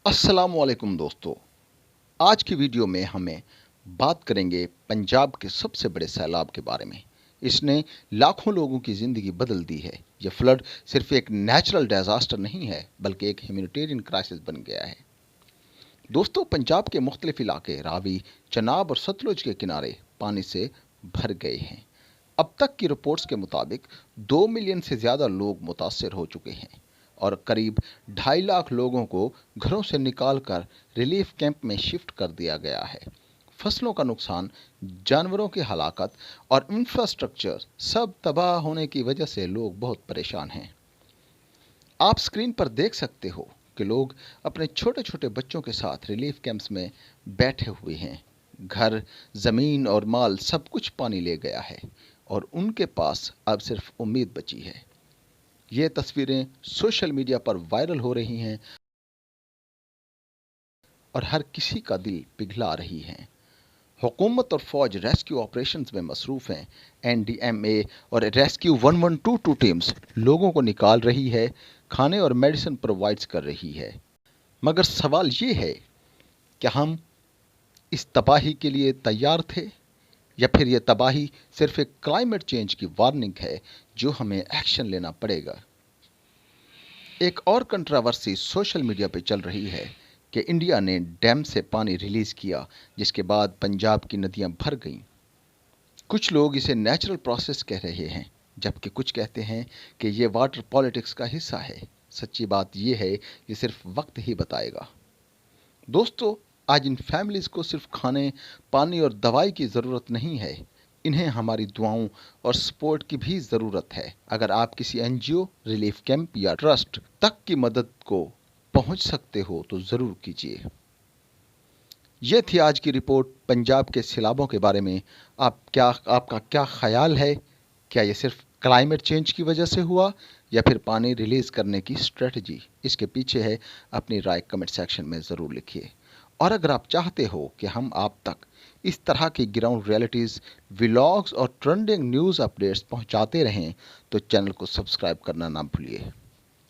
अस्सलाम वालेकुम दोस्तों। आज की वीडियो में हमें बात करेंगे पंजाब के सबसे बड़े सैलाब के बारे में। इसने लाखों लोगों की ज़िंदगी बदल दी है। यह फ्लड सिर्फ एक नेचुरल डिज़ास्टर नहीं है बल्कि एक ह्यूमैनिटेरियन क्राइसिस बन गया है। दोस्तों, पंजाब के मुख्तलिफ इलाके रावी, चनाब और सतलुज के किनारे पानी से भर गए हैं। अब तक की रिपोर्ट्स के मुताबिक 2 मिलियन से ज़्यादा लोग मुतासर हो चुके हैं और करीब 2.5 लाख लोगों को घरों से निकालकर रिलीफ कैंप में शिफ्ट कर दिया गया है। फसलों का नुकसान, जानवरों की हलाकत और इंफ्रास्ट्रक्चर सब तबाह होने की वजह से लोग बहुत परेशान हैं। आप स्क्रीन पर देख सकते हो कि लोग अपने छोटे छोटे बच्चों के साथ रिलीफ कैंप्स में बैठे हुए हैं। घर, ज़मीन और माल सब कुछ पानी ले गया है और उनके पास अब सिर्फ उम्मीद बची है। ये तस्वीरें सोशल मीडिया पर वायरल हो रही हैं और हर किसी का दिल पिघला रही हैं। हुकूमत और फौज रेस्क्यू ऑपरेशंस में मसरूफ़ हैं। एनडीएमए और रेस्क्यू 1122 टीम्स लोगों को निकाल रही है, खाने और मेडिसिन प्रोवाइड्स कर रही है। मगर सवाल ये है, क्या हम इस तबाही के लिए तैयार थे या फिर ये तबाही सिर्फ एक क्लाइमेट चेंज की वार्निंग है जो हमें एक्शन लेना पड़ेगा। एक और कंट्रोवर्सी सोशल मीडिया पे चल रही है कि इंडिया ने डैम से पानी रिलीज किया जिसके बाद पंजाब की नदियां भर गईं। कुछ लोग इसे नेचुरल प्रोसेस कह रहे हैं जबकि कुछ कहते हैं कि ये वाटर पॉलिटिक्स का हिस्सा है। सच्ची बात ये है, ये सिर्फ वक्त ही बताएगा। दोस्तों, आज इन फैमिलीज़ को सिर्फ खाने, पानी और दवाई की ज़रूरत नहीं है, इन्हें हमारी दुआओं और सपोर्ट की भी ज़रूरत है। अगर आप किसी एनजीओ, रिलीफ कैंप या ट्रस्ट तक की मदद को पहुंच सकते हो तो ज़रूर कीजिए। ये थी आज की रिपोर्ट पंजाब के सैलाबों के बारे में। आपका क्या ख्याल है? क्या ये सिर्फ क्लाइमेट चेंज की वजह से हुआ या फिर पानी रिलीज़ करने की स्ट्रेटजी इसके पीछे है? अपनी राय कमेंट सेक्शन में ज़रूर लिखिए। और अगर आप चाहते हो कि हम आप तक इस तरह की ग्राउंड रियलिटीज़, व्लॉग्स और ट्रेंडिंग न्यूज़ अपडेट्स पहुंचाते रहें तो चैनल को सब्सक्राइब करना ना भूलिए।